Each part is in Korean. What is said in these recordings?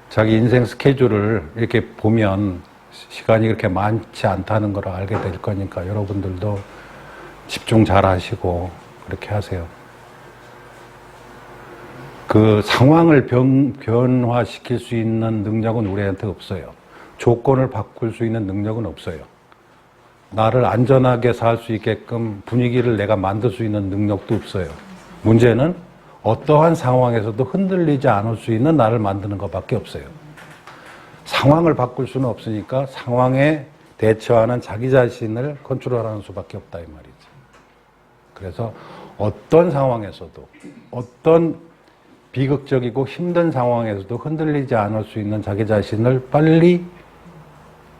자기 인생 스케줄을 이렇게 보면 시간이 그렇게 많지 않다는 걸 알게 될 거니까 여러분들도 집중 잘 하시고 그렇게 하세요. 그 상황을 변화시킬 수 있는 능력은 우리한테 없어요. 조건을 바꿀 수 있는 능력은 없어요. 나를 안전하게 살 수 있게끔 분위기를 내가 만들 수 있는 능력도 없어요. 문제는 어떠한 상황에서도 흔들리지 않을 수 있는 나를 만드는 것밖에 없어요. 상황을 바꿀 수는 없으니까 상황에 대처하는 자기 자신을 컨트롤하는 수밖에 없다 이 말이죠. 그래서 어떤 상황에서도 어떤 비극적이고 힘든 상황에서도 흔들리지 않을 수 있는 자기 자신을 빨리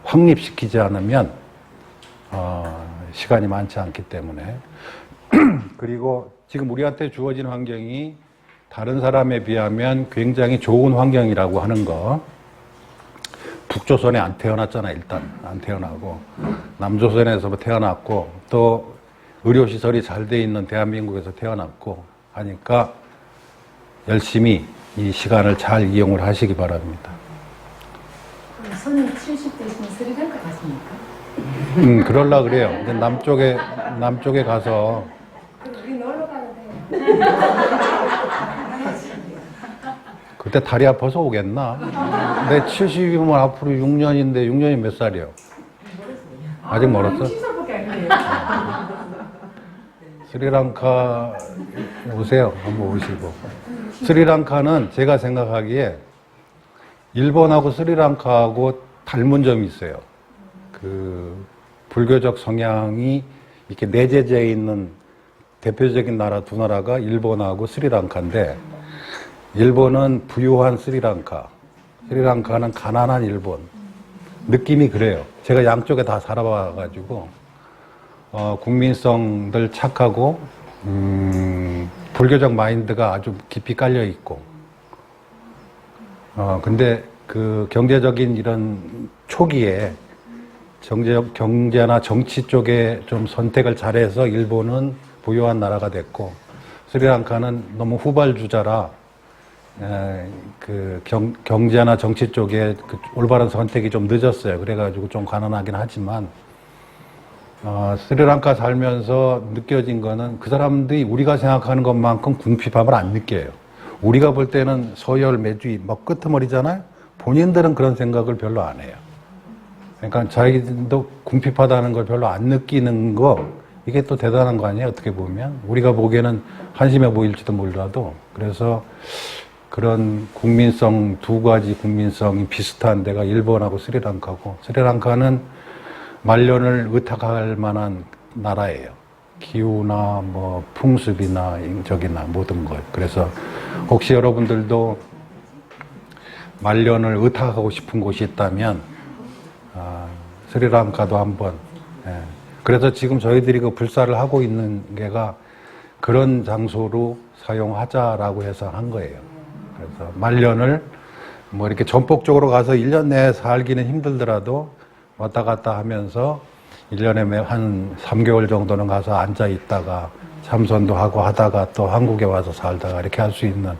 확립시키지 않으면 시간이 많지 않기 때문에 그리고 지금 우리한테 주어진 환경이 다른 사람에 비하면 굉장히 좋은 환경이라고 하는 거. 북조선에 안 태어났잖아. 일단 안 태어나고 남조선에서 태어났고 또 의료시설이 잘 돼 있는 대한민국에서 태어났고 하니까 열심히 이 시간을 잘 이용을 하시기 바랍니다. 손이 70대시면 스리랑카 가십니까? 그럴라 그래요. 근데 남쪽에 가서 우리 놀러 가는데. 그때 다리 아파서 오겠나? 내 70이면 앞으로 6년인데 6년이 몇 살이요? 아직 멀었어? 60살밖에 안 돼요. 스리랑카 오세요. 한번 오시고. 스리랑카는 제가 생각하기에 일본하고 스리랑카하고 닮은 점이 있어요. 그 불교적 성향이 이렇게 내재되어 있는 대표적인 나라 두 나라가 일본하고 스리랑카인데 일본은 부유한 스리랑카, 스리랑카는 가난한 일본. 느낌이 그래요. 제가 양쪽에 다 살아봐가지고 국민성들 착하고 불교적 마인드가 아주 깊이 깔려 있고 근데 그 경제적인 이런 초기에 경제나 정치 쪽에 좀 선택을 잘해서 일본은 부유한 나라가 됐고 스리랑카는 너무 후발주자라 그 경제나 정치 쪽에 그 올바른 선택이 좀 늦었어요. 그래가지고 좀 가난하긴 하지만 스리랑카 살면서 느껴진 거는 그 사람들이 우리가 생각하는 것만큼 궁핍함을 안 느껴요. 우리가 볼 때는 서열, 매주의, 막 끄트머리잖아요. 본인들은 그런 생각을 별로 안 해요. 그러니까 자기들도 궁핍하다는 걸 별로 안 느끼는 거, 이게 또 대단한 거 아니에요? 어떻게 보면. 우리가 보기에는 한심해 보일지도 몰라도. 그래서 그런 국민성, 두 가지 국민성이 비슷한 데가 일본하고 스리랑카고, 스리랑카는 말년을 의탁할 만한 나라예요. 기후나 뭐 풍습이나 인적이나 모든 것. 그래서 혹시 여러분들도 말년을 의탁하고 싶은 곳이 있다면 스리랑카도 한번. 그래서 지금 저희들이 그 불사를 하고 있는 게가 그런 장소로 사용하자라고 해서 한 거예요. 그래서 말년을 뭐 이렇게 전폭적으로 가서 1년 내에 살기는 힘들더라도 왔다 갔다 하면서 1년에 한 3개월 정도는 가서 앉아 있다가 참선도 하고 하다가 또 한국에 와서 살다가 이렇게 할 수 있는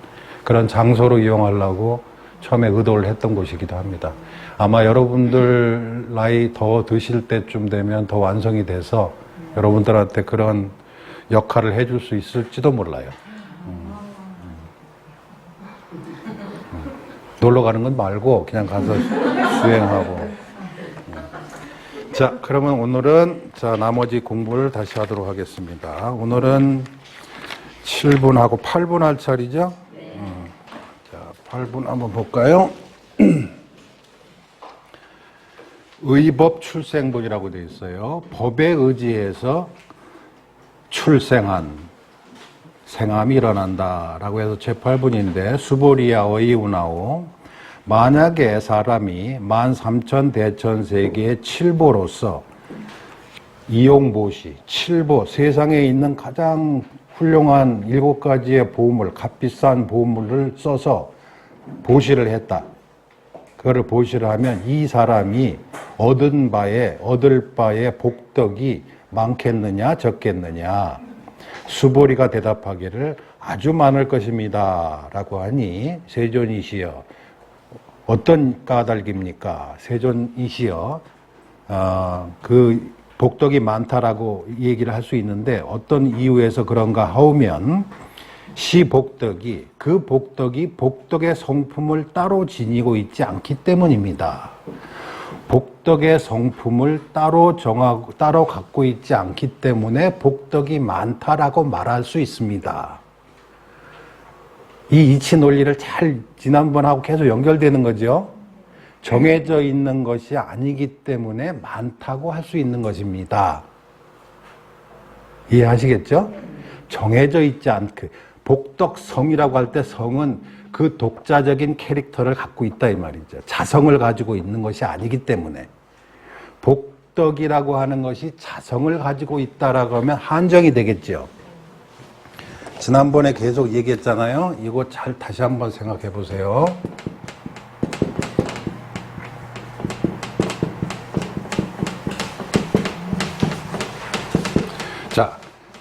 그런 장소로 이용하려고 처음에 의도를 했던 곳이기도 합니다. 아마 여러분들 나이 더 드실 때쯤 되면 더 완성이 돼서 여러분들한테 그런 역할을 해줄 수 있을지도 몰라요. 놀러 가는 건 말고 그냥 가서 수행하고. 자, 그러면 오늘은 나머지 공부를 다시 하도록 하겠습니다. 오늘은 7분하고 8분 할 차례죠? 자, 8분 한번 볼까요? 의법 출생본이라고 되어 있어요. 법에 의지해서 출생한 생암이 일어난다라고 해서 제8분인데 수보리아 어이운하오 만약에 사람이 13,000대천세계의 칠보로서 이용보시, 칠보, 세상에 있는 가장 훌륭한 7가지의 보물, 값비싼 보물을 써서 보시를 했다. 그거를 보시를 하면 이 사람이 얻을 바의 복덕이 많겠느냐 적겠느냐. 수보리가 대답하기를 아주 많을 것입니다 라고 하니 세존이시여 어떤 까닭입니까? 세존이시여 그 복덕이 많다라고 얘기를 할 수 있는데 어떤 이유에서 그런가 하오면 시복덕이 그 복덕이 복덕의 성품을 따로 지니고 있지 않기 때문입니다. 복덕의 성품을 따로 정하고 따로 갖고 있지 않기 때문에 복덕이 많다라고 말할 수 있습니다. 이 이치 논리를 잘 지난번하고 계속 연결되는 거죠. 정해져 있는 것이 아니기 때문에 많다고 할 수 있는 것입니다. 이해하시겠죠? 정해져 있지 않게 복덕성이라고 할 때 성은 그 독자적인 캐릭터를 갖고 있다 이 말이죠. 자성을 가지고 있는 것이 아니기 때문에 복덕이라고 하는 것이 자성을 가지고 있다라고 하면 한정이 되겠죠. 지난번에 계속 얘기했잖아요. 이거 잘 다시 한번 생각해 보세요. 자,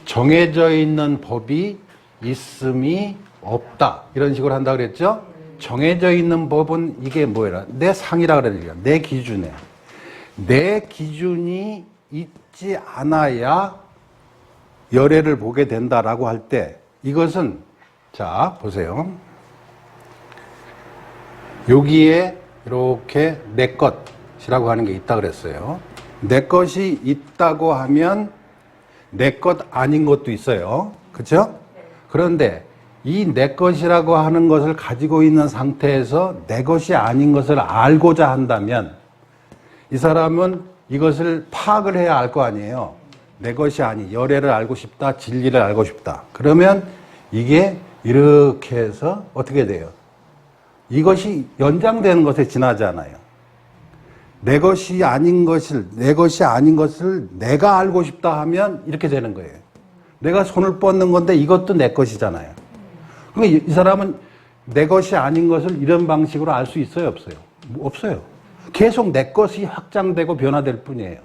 정해져 있는 법이 있음이 없다. 이런 식으로 한다 그랬죠? 정해져 있는 법은 이게 뭐예요? 내 상이라 그러니까 내 기준에. 내 기준이 있지 않아야 열애를 보게 된다라고 할 때 이것은 자, 보세요. 여기에 이렇게 내 것이라고 하는 게 있다 그랬어요. 내 것이 있다고 하면 내 것 아닌 것도 있어요. 그렇죠? 그런데 이 내 것이라고 하는 것을 가지고 있는 상태에서 내 것이 아닌 것을 알고자 한다면 이 사람은 이것을 파악을 해야 알 거 아니에요. 내 것이 아닌 열애를 알고 싶다, 진리를 알고 싶다. 그러면 이게 이렇게 해서 어떻게 돼요? 이것이 연장되는 것에 지나잖아요. 내 것이 아닌 것을 내가 알고 싶다 하면 이렇게 되는 거예요. 내가 손을 뻗는 건데 이것도 내 것이잖아요. 그러니까 이 사람은 내 것이 아닌 것을 이런 방식으로 알 수 있어요, 없어요? 없어요. 계속 내 것이 확장되고 변화될 뿐이에요.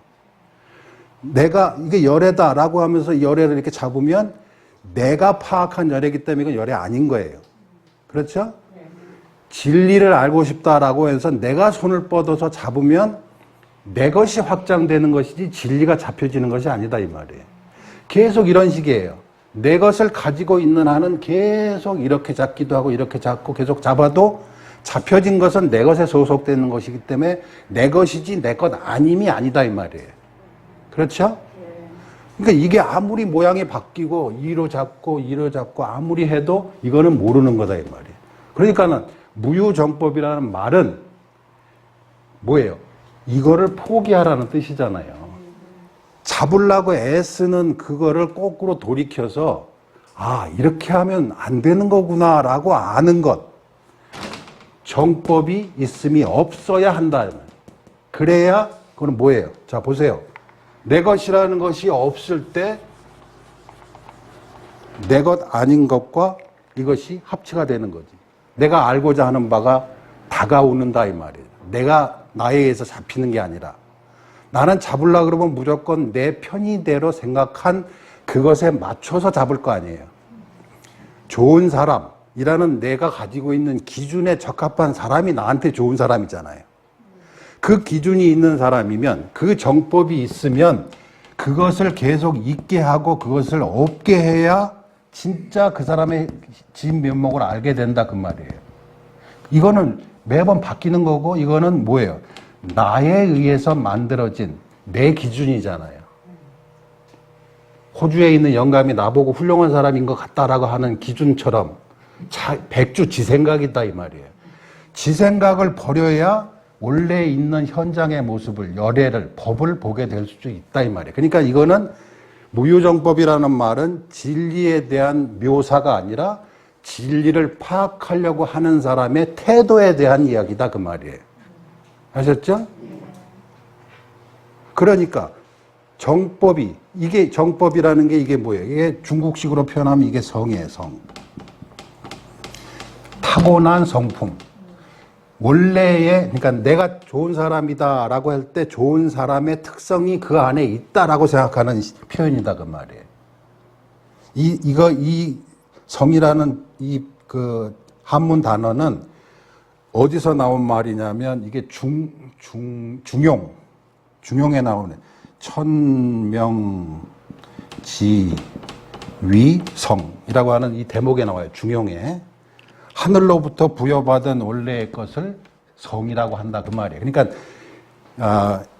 내가 이게 열애다라고 하면서 열애를 이렇게 잡으면 내가 파악한 열애이기 때문에 이건 열애 아닌 거예요. 그렇죠? 진리를 알고 싶다라고 해서 내가 손을 뻗어서 잡으면 내 것이 확장되는 것이지 진리가 잡혀지는 것이 아니다 이 말이에요. 계속 이런 식이에요. 내 것을 가지고 있는 한은 계속 이렇게 잡기도 하고 이렇게 잡고 계속 잡아도 잡혀진 것은 내 것에 소속되는 것이기 때문에 내 것이지 내 것 아님이 아니다 이 말이에요. 그렇죠? 그러니까 이게 아무리 모양이 바뀌고 이로 잡고 아무리 해도 이거는 모르는 거다 이 말이에요. 그러니까는 무유정법이라는 말은 뭐예요? 이거를 포기하라는 뜻이잖아요. 잡으려고 애쓰는 그거를 거꾸로 돌이켜서 아 이렇게 하면 안 되는 거구나 라고 아는 것. 정법이 있음이 없어야 한다. 그래야 그건 뭐예요? 자 보세요. 내 것이라는 것이 없을 때 내 것 아닌 것과 이것이 합치가 되는 거지. 내가 알고자 하는 바가 다가오는다 이 말이에요. 내가 나에 의해서 잡히는 게 아니라 나는 잡으려고 그러면 무조건 내 편의대로 생각한 그것에 맞춰서 잡을 거 아니에요. 좋은 사람이라는 내가 가지고 있는 기준에 적합한 사람이 나한테 좋은 사람이잖아요. 그 기준이 있는 사람이면 그 정법이 있으면 그것을 계속 있게 하고 그것을 없게 해야 진짜 그 사람의 진면목을 알게 된다 그 말이에요. 이거는 매번 바뀌는 거고 이거는 뭐예요? 나에 의해서 만들어진 내 기준이잖아요. 호주에 있는 영감이 나보고 훌륭한 사람인 것 같다라고 하는 기준처럼 백주 지 생각이다 이 말이에요. 지 생각을 버려야 원래 있는 현장의 모습을 열애를 법을 보게 될 수 있다 이 말이에요. 그러니까 이거는 무유정법이라는 말은 진리에 대한 묘사가 아니라 진리를 파악하려고 하는 사람의 태도에 대한 이야기다 그 말이에요. 아셨죠? 그러니까 정법이 이게 정법이라는 게 이게 뭐예요? 이게 중국식으로 표현하면 이게 성이에요. 성. 타고난 성품. 원래의, 그러니까 내가 좋은 사람이다라고 할 때 좋은 사람의 특성이 그 안에 있다라고 생각하는 표현이다 그 말이에요. 이 성이라는 그 한문 단어는 어디서 나온 말이냐면 이게 중용에 나오는 천명지위성이라고 하는 이 대목에 나와요. 중용에. 하늘로부터 부여받은 원래의 것을 성이라고 한다 그 말이에요. 그러니까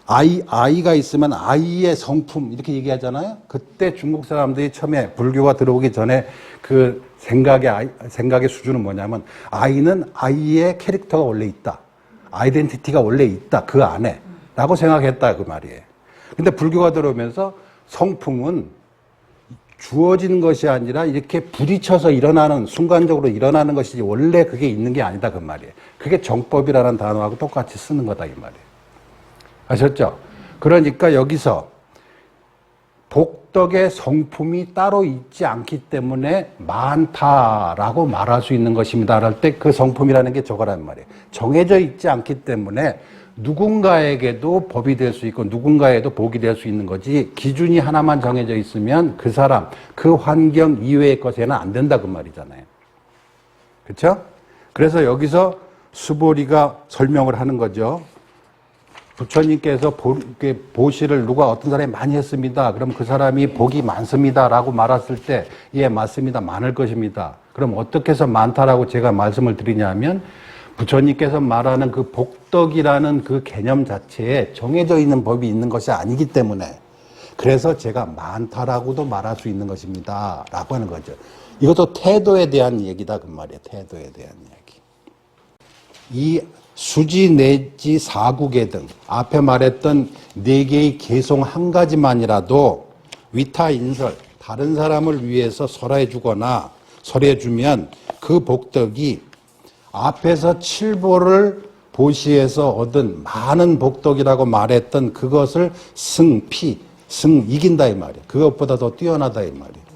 아이가 있으면 아이의 성품 이렇게 얘기하잖아요. 그때 중국 사람들이 처음에 불교가 들어오기 전에 그 생각의 수준은 뭐냐면 아이는 아이의 캐릭터가 원래 있다. 아이덴티티가 원래 있다. 그 안에. 라고 생각했다 그 말이에요. 근데 불교가 들어오면서 성품은 주어진 것이 아니라 이렇게 부딪혀서 일어나는, 순간적으로 일어나는 것이지 원래 그게 있는 게 아니다 그 말이에요. 그게 정법이라는 단어하고 똑같이 쓰는 거다 이 말이에요. 아셨죠? 그러니까 여기서 복덕의 성품이 따로 있지 않기 때문에 많다라고 말할 수 있는 것입니다. 할 때 그 성품이라는 게 저거란 말이에요. 정해져 있지 않기 때문에 누군가에게도 법이 될 수 있고 누군가에도 복이 될 수 있는 거지 기준이 하나만 정해져 있으면 그 사람, 그 환경 이외의 것에는 안 된다 그 말이잖아요. 그렇죠? 그래서 여기서 수보리가 설명을 하는 거죠. 부처님께서 보시를 누가 어떤 사람이 많이 했습니다. 그럼 그 사람이 복이 많습니다. 라고 말했을 때, 예, 맞습니다. 많을 것입니다. 그럼 어떻게 해서 많다라고 제가 말씀을 드리냐면, 부처님께서 말하는 그 복덕이라는 그 개념 자체에 정해져 있는 법이 있는 것이 아니기 때문에, 그래서 제가 많다라고도 말할 수 있는 것입니다. 라고 하는 거죠. 이것도 태도에 대한 얘기다. 그 말이에요. 태도에 대한 얘기. 이 수지 내지 사구계 등 앞에 말했던 네 개의 개송 한 가지만이라도 위타 인설, 다른 사람을 위해서 설해 주거나 설해 주면 그 복덕이 앞에서 칠보를 보시에서 얻은 많은 복덕이라고 말했던 그것을 이긴다 이 말이에요. 그것보다 더 뛰어나다 이 말이에요.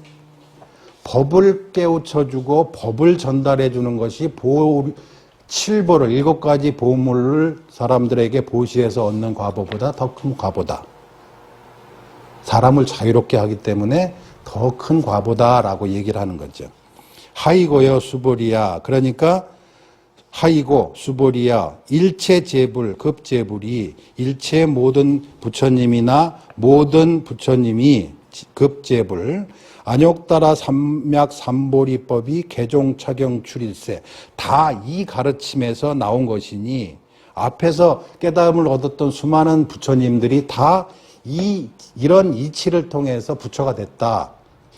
법을 깨우쳐주고 법을 전달해 주는 것이 칠보를 7가지 보물을 사람들에게 보시해서 얻는 과보보다 더 큰 과보다. 사람을 자유롭게 하기 때문에 더 큰 과보다라고 얘기를 하는 거죠. 하이고여 수보리야. 그러니까 하이고 수보리야 일체 재불 급재불이 일체 모든 부처님이나 모든 부처님이 급재불 안욕따라 삼맥 삼보리법이 개종 차경 출일세 다 이 가르침에서 나온 것이니 앞에서 깨달음을 얻었던 수많은 부처님들이 다 이런 이치를 통해서 부처가 됐다.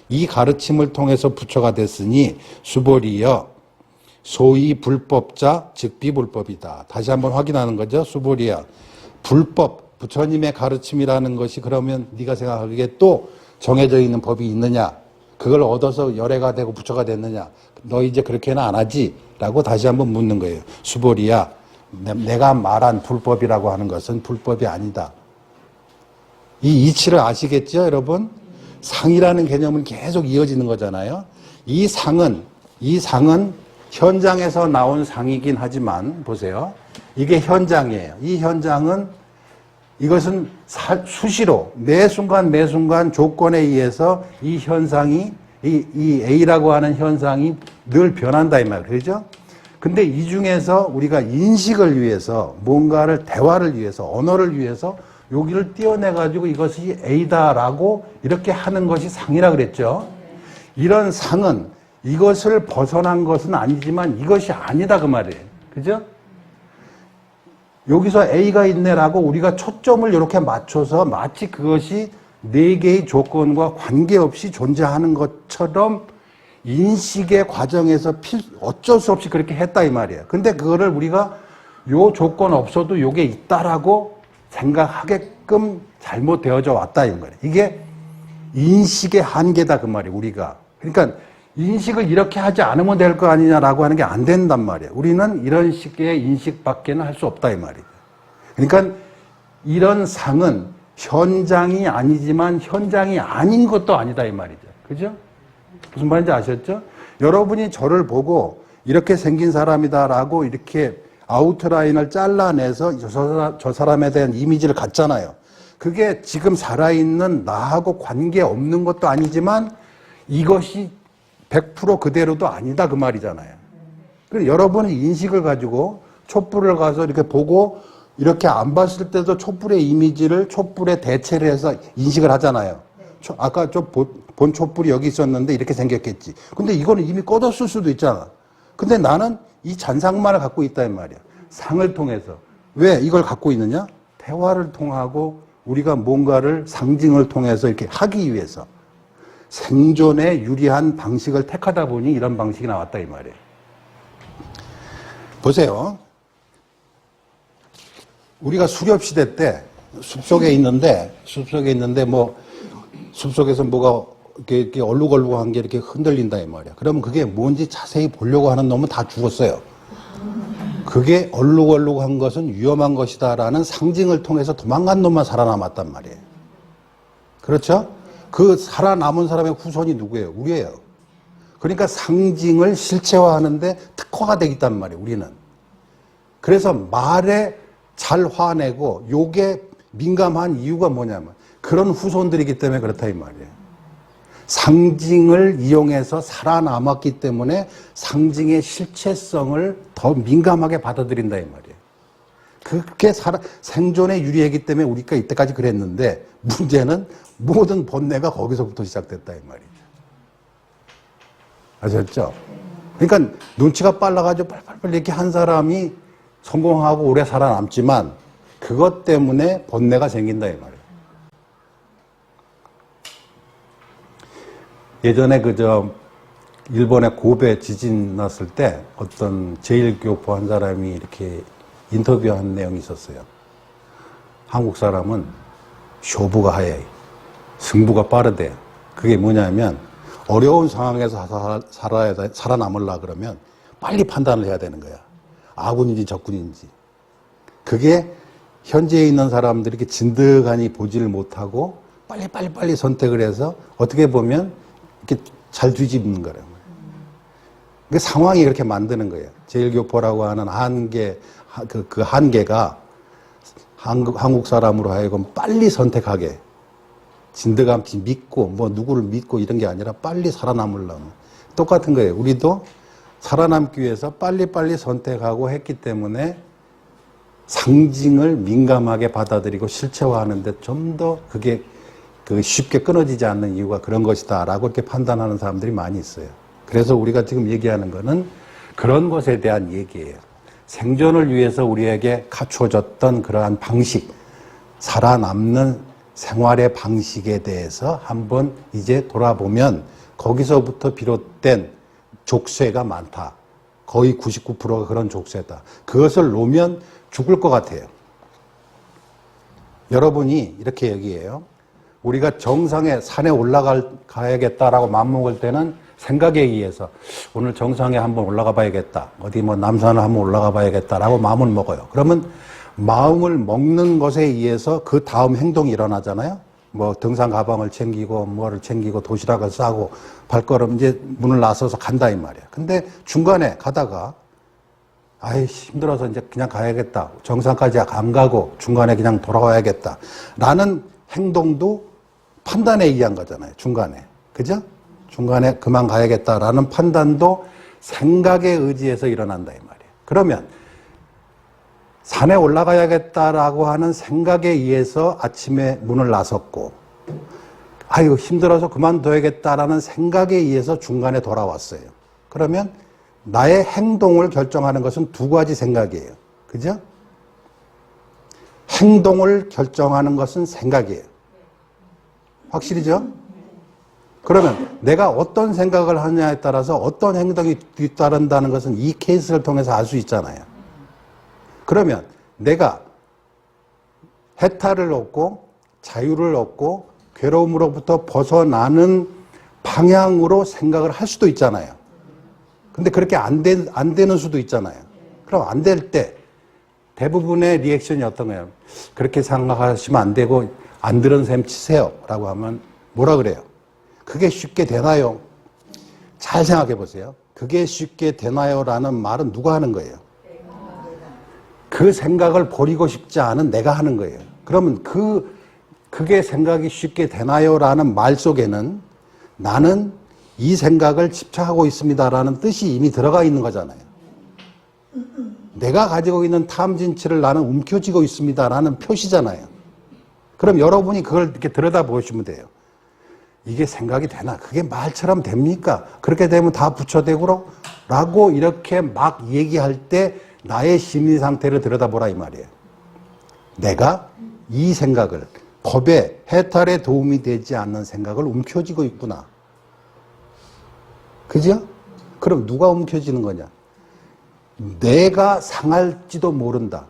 이 가르침을 통해서 부처가 됐으니 수보리여 소위 불법자 즉 비불법이다. 다시 한번 확인하는 거죠. 수보리야 불법 부처님의 가르침이라는 것이 그러면 네가 생각하기에 또 정해져 있는 법이 있느냐? 그걸 얻어서 열애가 되고 부처가 됐느냐? 너 이제 그렇게는 안 하지? 라고 다시 한번 묻는 거예요. 수보리야, 내가 말한 불법이라고 하는 것은 불법이 아니다. 이 이치를 아시겠죠, 여러분? 상이라는 개념은 계속 이어지는 거잖아요. 이 상은 현장에서 나온 상이긴 하지만, 보세요. 이게 현장이에요. 이 현장은 이것은 수시로 매 순간 조건에 의해서 이 현상이 이 A라고 하는 현상이 늘 변한다 이 말 그렇죠? 근데 이 중에서 우리가 인식을 위해서 뭔가를 대화를 위해서 언어를 위해서 여기를 띄어내 가지고 이것이 A다라고 이렇게 하는 것이 상이라 그랬죠. 이런 상은 이것을 벗어난 것은 아니지만 이것이 아니다 그 말이에요. 그죠? 여기서 A가 있네라고 우리가 초점을 이렇게 맞춰서 마치 그것이 네 개의 조건과 관계없이 존재하는 것처럼 인식의 과정에서 어쩔 수 없이 그렇게 했다 이 말이에요. 근데 그거를 우리가 요 조건 없어도 요게 있다라고 생각하게끔 잘못되어져 왔다 이 말이에요. 이게 인식의 한계다 그 말이에요. 우리가. 그러니까 인식을 이렇게 하지 않으면 될 거 아니냐라고 하는 게 안 된단 말이에요. 우리는 이런 식의 인식밖에는 할 수 없다 이 말이에요. 그러니까 이런 상은 현장이 아니지만 현장이 아닌 것도 아니다 이 말이죠. 그죠? 무슨 말인지 아셨죠? 여러분이 저를 보고 이렇게 생긴 사람이다라고 이렇게 아웃라인을 잘라내서 저 사람에 대한 이미지를 갖잖아요. 그게 지금 살아있는 나하고 관계없는 것도 아니지만 이것이 100% 그대로도 아니다 그 말이잖아요. 그래서 여러분의 인식을 가지고 촛불을 가서 이렇게 보고 이렇게 안 봤을 때도 촛불의 이미지를 촛불에 대체를 해서 인식을 하잖아요. 아까 본 촛불이 여기 있었는데 이렇게 생겼겠지. 근데 이거는 이미 꺼졌을 수도 있잖아. 근데 나는 이 잔상만을 갖고 있다 이 말이야. 상을 통해서. 왜 이걸 갖고 있느냐? 대화를 통하고 우리가 뭔가를 상징을 통해서 이렇게 하기 위해서 생존에 유리한 방식을 택하다 보니 이런 방식이 나왔다 이 말이에요. 보세요. 우리가 수렵시대 때 숲속에 있는데 뭐 숲속에서 뭐가 이렇게 얼룩얼룩한 게 이렇게 흔들린다 이 말이야. 그러면 그게 뭔지 자세히 보려고 하는 놈은 다 죽었어요. 그게 얼룩얼룩한 것은 위험한 것이다라는 상징을 통해서 도망간 놈만 살아남았단 말이에요. 그렇죠? 그 살아남은 사람의 후손이 누구예요? 우리예요. 그러니까 상징을 실체화하는데 특화가 되겠단 말이에요. 우리는. 그래서 말에 잘 화내고 욕에 민감한 이유가 뭐냐면 그런 후손들이기 때문에 그렇다 이 말이에요. 상징을 이용해서 살아남았기 때문에 상징의 실체성을 더 민감하게 받아들인다 이 말이에요. 그게 생존에 유리하기 때문에 우리가 이때까지 그랬는데 문제는 모든 번뇌가 거기서부터 시작됐다 이 말이죠. 아셨죠? 그러니까 눈치가 빨라가지고 빨리 이렇게 한 사람이 성공하고 오래 살아남지만 그것 때문에 번뇌가 생긴다 이 말이에요. 예전에 일본의 고베 지진 났을 때 어떤 제1교포 한 사람이 이렇게 인터뷰한 내용이 있었어요. 한국 사람은 쇼부가 하얘, 승부가 빠르대. 그게 뭐냐면 어려운 상황에서 살아남으려 그러면 빨리 판단을 해야 되는 거야. 아군인지 적군인지. 그게 현지에 있는 사람들이 이렇게 진득하니 보지를 못하고 빨리 선택을 해서 어떻게 보면 이렇게 잘 뒤집는 거라는 거예요. 그 상황이 그렇게 만드는 거예요. 제1교포라고 하는 그 한계가 한국 사람으로 하여금 빨리 선택하게 진득함치 믿고 뭐 누구를 믿고 이런 게 아니라 빨리 살아남으려면 똑같은 거예요. 우리도 살아남기 위해서 빨리 선택하고 했기 때문에 상징을 민감하게 받아들이고 실체화하는데 좀 더 그게 쉽게 끊어지지 않는 이유가 그런 것이다 라고 이렇게 판단하는 사람들이 많이 있어요. 그래서 우리가 지금 얘기하는 거는 그런 것에 대한 얘기예요. 생존을 위해서 우리에게 갖춰졌던 그러한 방식, 살아남는 생활의 방식에 대해서 한번 이제 돌아보면 거기서부터 비롯된 족쇄가 많다. 거의 99%가 그런 족쇄다. 그것을 놓으면 죽을 것 같아요. 여러분이 이렇게 얘기해요. 우리가 정상에 산에 올라가야겠다라고 마음먹을 때는 생각에 의해서 오늘 정상에 한번 올라가 봐야겠다. 어디 뭐 남산을 한번 올라가 봐야겠다라고 마음을 먹어요. 그러면 마음을 먹는 것에 의해서 그 다음 행동이 일어나잖아요. 뭐 등산 가방을 챙기고 뭐를 챙기고 도시락을 싸고 발걸음 이제 문을 나서서 간다 이 말이야. 근데 중간에 가다가 아이 힘들어서 이제 그냥 가야겠다. 정상까지 안 가고 중간에 그냥 돌아와야겠다. 라는 행동도 판단에 의한 거잖아요. 중간에. 그죠? 중간에 그만 가야겠다라는 판단도 생각에 의지해서 일어난다 이 말이에요. 그러면 산에 올라가야겠다라고 하는 생각에 의해서 아침에 문을 나섰고 아유 힘들어서 그만둬야겠다라는 생각에 의해서 중간에 돌아왔어요. 그러면 나의 행동을 결정하는 것은 두 가지 생각이에요. 그죠? 행동을 결정하는 것은 생각이에요. 확실히죠? 그러면 내가 어떤 생각을 하느냐에 따라서 어떤 행동이 뒤따른다는 것은 이 케이스를 통해서 알 수 있잖아요. 그러면 내가 해탈을 얻고 자유를 얻고 괴로움으로부터 벗어나는 방향으로 생각을 할 수도 있잖아요. 근데 그렇게 안 되는 수도 있잖아요. 그럼 안 될 때 대부분의 리액션이 어떤 거예요? 그렇게 생각하시면 안 되고 안 들은 셈 치세요 라고 하면 뭐라 그래요? 그게 쉽게 되나요? 잘 생각해 보세요. 그게 쉽게 되나요? 라는 말은 누가 하는 거예요? 그 생각을 버리고 싶지 않은 내가 하는 거예요. 그러면 그게 생각이 쉽게 되나요? 라는 말 속에는 나는 이 생각을 집착하고 있습니다라는 뜻이 이미 들어가 있는 거잖아요. 내가 가지고 있는 탐진치를 나는 움켜쥐고 있습니다라는 표시잖아요. 그럼 여러분이 그걸 이렇게 들여다보시면 돼요. 이게 생각이 되나? 그게 말처럼 됩니까? 그렇게 되면 다 부처되고 라고 이렇게 막 얘기할 때 나의 심리 상태를 들여다보라 이 말이에요. 내가 이 생각을 법의 해탈에 도움이 되지 않는 생각을 움켜쥐고 있구나. 그죠? 그럼 누가 움켜쥐는 거냐? 내가 상할지도 모른다.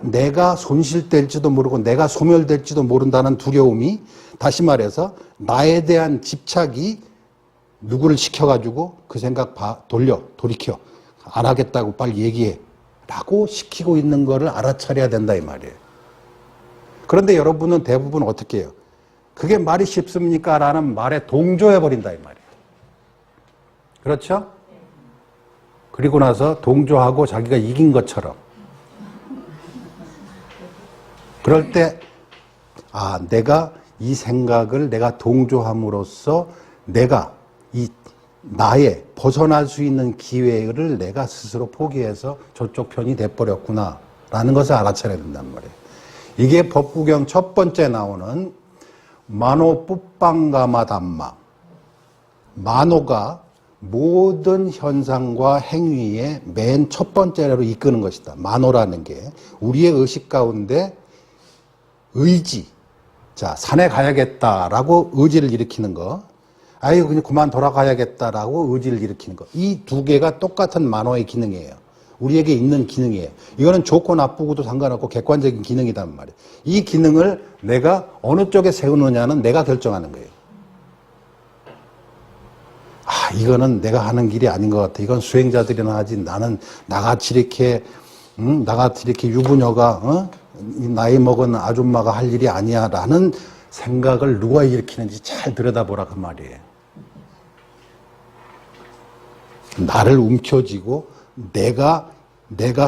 내가 손실될지도 모르고 내가 소멸될지도 모른다는 두려움이, 다시 말해서 나에 대한 집착이 누구를 시켜가지고 그 생각 돌이켜. 안 하겠다고 빨리 얘기해. 라고 시키고 있는 거를 알아차려야 된다 이 말이에요. 그런데 여러분은 대부분 어떻게 해요? 그게 말이 쉽습니까? 라는 말에 동조해버린다 이 말이에요. 그렇죠? 그리고 나서 동조하고 자기가 이긴 것처럼. 그럴 때, 내가 이 생각을 내가 동조함으로써 내가 나의 벗어날 수 있는 기회를 내가 스스로 포기해서 저쪽 편이 돼버렸구나. 라는 것을 알아차려야 된단 말이에요. 이게 법구경 첫 번째 나오는 마노 뿌빵가마 담마. 마노가 모든 현상과 행위의 맨 첫 번째로 이끄는 것이다. 마노라는 게 우리의 의식 가운데 의지. 자, 산에 가야겠다라고 의지를 일으키는 거. 아유, 그냥 그만 돌아가야겠다라고 의지를 일으키는 거. 이 두 개가 똑같은 만호의 기능이에요. 우리에게 있는 기능이에요. 이거는 좋고 나쁘고도 상관없고 객관적인 기능이란 말이에요. 이 기능을 내가 어느 쪽에 세우느냐는 내가 결정하는 거예요. 이거는 내가 하는 길이 아닌 것 같아. 이건 수행자들이나 하지. 나는 나같이 이렇게 유부녀가, 나이 먹은 아줌마가 할 일이 아니야. 라는 생각을 누가 일으키는지 잘 들여다보라 그 말이에요. 나를 움켜쥐고 내가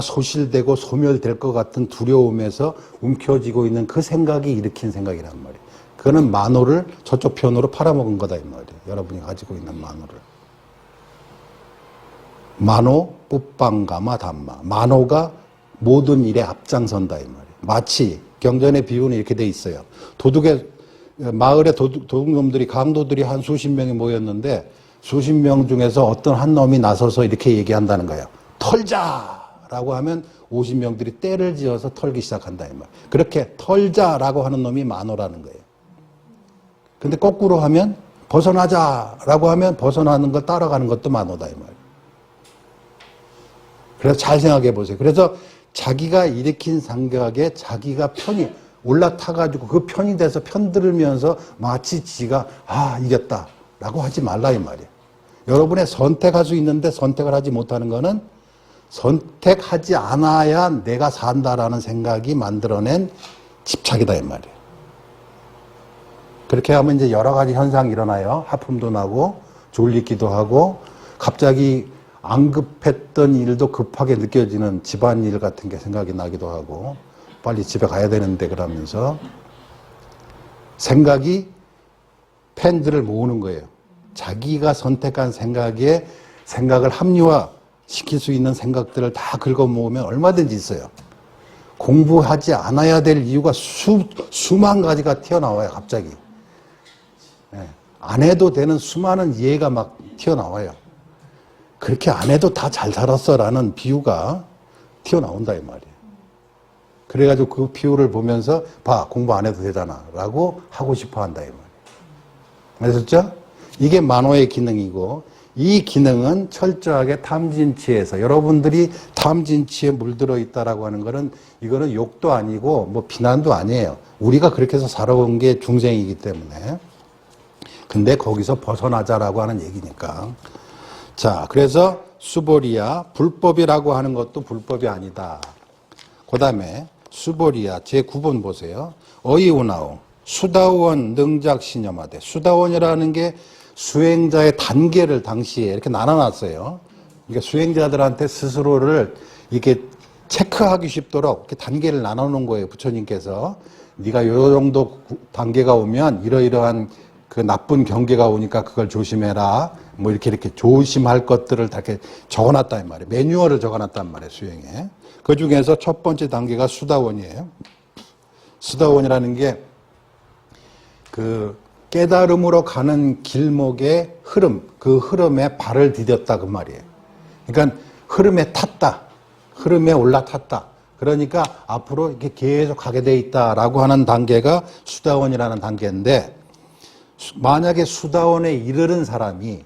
소실되고 소멸될 것 같은 두려움에서 움켜쥐고 있는 그 생각이 일으킨 생각이란 말이에요. 그거는 만호를 저쪽 편으로 팔아먹은 거다 이 말이에요. 여러분이 가지고 있는 만호를. 만호 뿌빵가마 담마. 만호가 모든 일에 앞장선다 이 말이에요. 마치 경전의 비유는 이렇게 돼 있어요. 마을에 도둑놈들이, 강도들이 한 수십 명이 모였는데 수십 명 중에서 어떤 한 놈이 나서서 이렇게 얘기한다는 거예요. 털자라고 하면 50명들이 떼를 지어서 털기 시작한다 이 말. 그렇게 털자라고 하는 놈이 만호라는 거예요. 근데 거꾸로 하면 벗어나자라고 하면 벗어나는 걸 따라가는 것도 만호다 이 말. 그래서 잘 생각해 보세요. 그래서 자기가 일으킨 생각에 자기가 편이 올라타가지고 그 편이 돼서 편들면서 마치 지가 이겼다라고 하지 말라 이 말이에요. 여러분의 선택할 수 있는데 선택을 하지 못하는 거는 선택하지 않아야 내가 산다라는 생각이 만들어낸 집착이다 이 말이에요. 그렇게 하면 이제 여러 가지 현상이 일어나요. 하품도 나고 졸리기도 하고 갑자기 안 급했던 일도 급하게 느껴지는 집안일 같은 게 생각이 나기도 하고 빨리 집에 가야 되는데 그러면서 생각이 팬들을 모으는 거예요. 자기가 선택한 생각에 생각을 합리화시킬 수 있는 생각들을 다 긁어 모으면 얼마든지 있어요. 공부하지 않아야 될 이유가 수만 가지가 튀어나와요. 갑자기. 안 해도 되는 수많은 이해가 막 튀어나와요. 그렇게 안 해도 다 잘 살았어라는 비유가 튀어나온다 이 말이에요. 그래가지고 그 비유를 보면서 공부 안 해도 되잖아 라고 하고 싶어 한다 이 말이에요. 아셨죠? 이게 만호의 기능이고 이 기능은 철저하게 탐진치에서 여러분들이 탐진치에 물들어 있다라고 하는 거는 이거는 욕도 아니고 뭐 비난도 아니에요. 우리가 그렇게 해서 살아온 게 중생이기 때문에. 근데 거기서 벗어나자라고 하는 얘기니까. 자, 그래서 수보리야, 불법이라고 하는 것도 불법이 아니다. 그 다음에 수보리야, 제9번 보세요. 어이오나오, 수다원 능작신념하되. 수다원이라는 게 수행자의 단계를 당시에 이렇게 나눠놨어요. 그러니까 수행자들한테 스스로를 이렇게 체크하기 쉽도록 이렇게 단계를 나눠 놓은 거예요. 부처님께서. 네가 요 정도 단계가 오면 이러이러한 그 나쁜 경계가 오니까 그걸 조심해라. 뭐 이렇게 조심할 것들을 다 이렇게 적어놨단 말이에요. 매뉴얼을 적어놨단 말이에요. 수행에. 그 중에서 첫 번째 단계가 수다원이에요. 수다원이라는 게 그 깨달음으로 가는 길목의 흐름, 그 흐름에 발을 디뎠다 그 말이에요. 그러니까 흐름에 탔다. 흐름에 올라탔다. 그러니까 앞으로 이렇게 계속 가게 돼 있다라고 하는 단계가 수다원이라는 단계인데, 만약에 수다원에 이르는 사람이,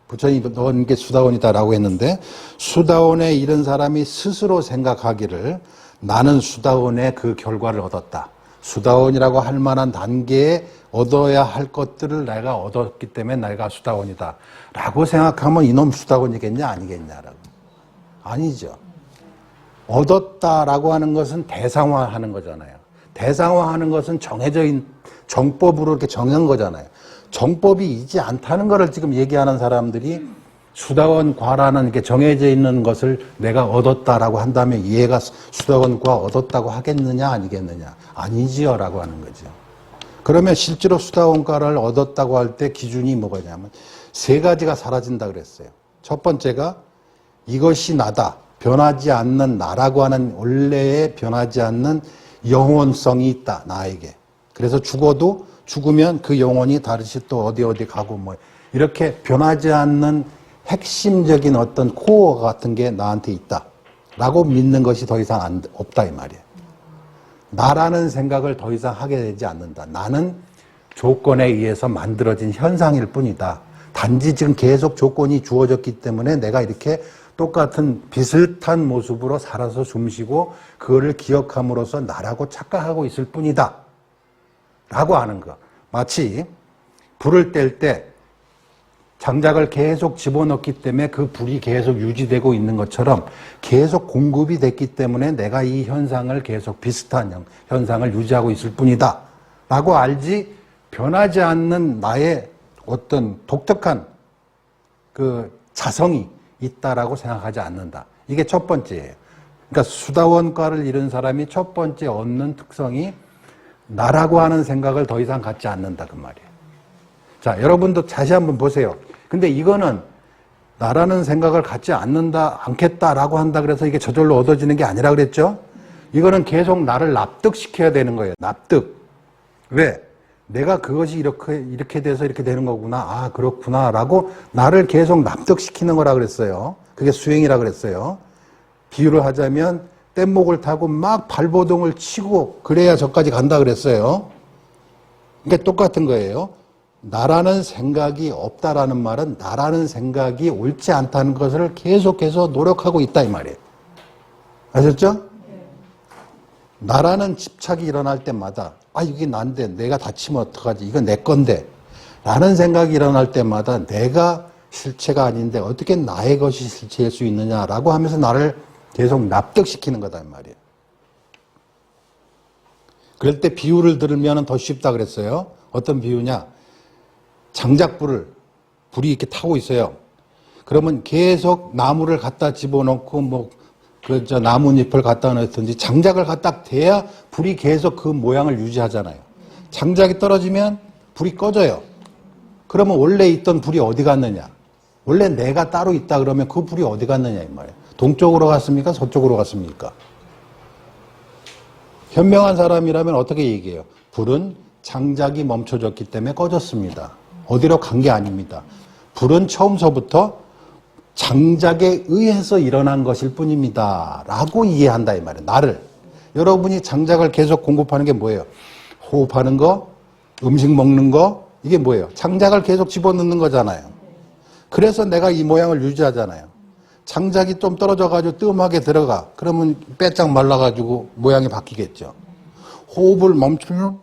부처님이 넌 게 수다원이다라고 했는데, 수다원에 이른 사람이 스스로 생각하기를 나는 수다원의 그 결과를 얻었다. 수다원이라고 할 만한 단계에 얻어야 할 것들을 내가 얻었기 때문에 내가 수다원이다. 라고 생각하면 이놈 수다원이겠냐, 아니겠냐라고. 아니죠. 얻었다라고 하는 것은 대상화하는 거잖아요. 대상화하는 것은 정해져 있는 정법으로 이렇게 정한 거잖아요. 정법이 있지 않다는 것을 지금 얘기하는 사람들이 수다원과라는 이렇게 정해져 있는 것을 내가 얻었다라고 한다면 얘가 수다원과 얻었다고 하겠느냐 아니겠느냐. 아니지요 라고 하는 거죠. 그러면 실제로 수다원과를 얻었다고 할 때 기준이 뭐냐면 세 가지가 사라진다 그랬어요. 첫 번째가 이것이 나다. 변하지 않는 나라고 하는 원래의 변하지 않는 영혼성이 있다. 나에게. 그래서 죽으면 그 영혼이 다시 또 어디 가고 뭐 이렇게 변하지 않는 핵심적인 어떤 코어 같은 게 나한테 있다. 라고 믿는 것이 더 이상 없다 이 말이에요. 나라는 생각을 더 이상 하게 되지 않는다. 나는 조건에 의해서 만들어진 현상일 뿐이다. 단지 지금 계속 조건이 주어졌기 때문에 내가 이렇게 똑같은 비슷한 모습으로 살아서 숨쉬고 그거를 기억함으로써 나라고 착각하고 있을 뿐이다. 라고 하는 거. 마치 불을 뗄 때 장작을 계속 집어넣기 때문에 그 불이 계속 유지되고 있는 것처럼 계속 공급이 됐기 때문에 내가 이 현상을 계속 비슷한 현상을 유지하고 있을 뿐이다. 라고 알지 변하지 않는 나의 어떤 독특한 그 자성이 있다라고 생각하지 않는다. 이게 첫 번째예요. 그러니까 수다원과를 이룬 사람이 첫 번째 얻는 특성이 나라고 하는 생각을 더 이상 갖지 않는다 그 말이에요. 자, 여러분도 다시 한번 보세요. 근데 이거는 나라는 생각을 갖지 않겠다라고 한다 그래서 이게 저절로 얻어지는 게 아니라 그랬죠? 이거는 계속 나를 납득시켜야 되는 거예요. 납득. 왜? 내가 그것이 이렇게 돼서 이렇게 되는 거구나. 아, 그렇구나. 라고 나를 계속 납득시키는 거라 그랬어요. 그게 수행이라 그랬어요. 비유를 하자면 뗏목을 타고 막 발버둥을 치고 그래야 저까지 간다 그랬어요. 그러니까 똑같은 거예요. 나라는 생각이 없다라는 말은 나라는 생각이 옳지 않다는 것을 계속해서 노력하고 있다 이 말이에요. 아셨죠? 나라는 집착이 일어날 때마다 아 이게 난데 내가 다치면 어떡하지 이건 내 건데 라는 생각이 일어날 때마다 내가 실체가 아닌데 어떻게 나의 것이 실체일 수 있느냐라고 하면서 나를 계속 납득시키는 거다 이 말이에요. 그럴 때 비유를 들으면 더 쉽다 그랬어요. 어떤 비유냐? 불이 이렇게 타고 있어요. 그러면 계속 나무를 갖다 집어넣고 나뭇잎을 갖다 넣든지 장작을 갖다 대야 불이 계속 그 모양을 유지하잖아요. 장작이 떨어지면 불이 꺼져요. 그러면 원래 있던 불이 어디 갔느냐? 원래 내가 따로 있다 그러면 그 불이 어디 갔느냐 이 말이에요. 동쪽으로 갔습니까? 서쪽으로 갔습니까? 현명한 사람이라면 어떻게 얘기해요? 불은 장작이 멈춰졌기 때문에 꺼졌습니다. 어디로 간 게 아닙니다. 불은 처음서부터 장작에 의해서 일어난 것일 뿐입니다. 라고 이해한다 이 말이에요. 나를. 여러분이 장작을 계속 공급하는 게 뭐예요? 호흡하는 거, 음식 먹는 거, 이게 뭐예요? 장작을 계속 집어넣는 거잖아요. 그래서 내가 이 모양을 유지하잖아요. 장작이 좀 떨어져가지고 뜸하게 들어가. 그러면 빼짝 말라가지고 모양이 바뀌겠죠. 호흡을 멈추면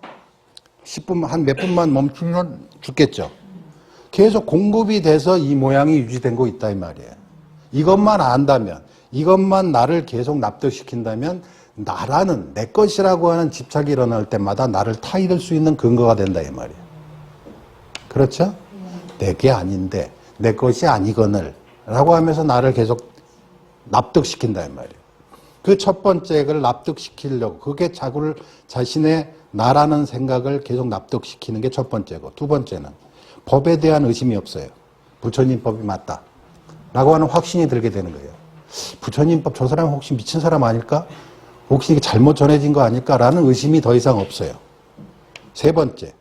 10분, 한 몇 분만 멈추면 죽겠죠. 계속 공급이 돼서 이 모양이 유지된 거 있다 이 말이에요. 이것만 안다면, 이것만 나를 계속 납득시킨다면 나라는 내 것이라고 하는 집착이 일어날 때마다 나를 타이를 수 있는 근거가 된다 이 말이에요. 그렇죠? 내게 아닌데 내 것이 아니거늘 라고 하면서 나를 계속 납득시킨다 이 말이에요. 그 첫 번째를 납득시키려고 그게 자신의 나라는 생각을 계속 납득시키는 게 첫 번째고 두 번째는 법에 대한 의심이 없어요. 부처님 법이 맞다 라고 하는 확신이 들게 되는 거예요. 부처님 법 저 사람 혹시 미친 사람 아닐까? 혹시 이게 잘못 전해진 거 아닐까? 라는 의심이 더 이상 없어요. 세 번째,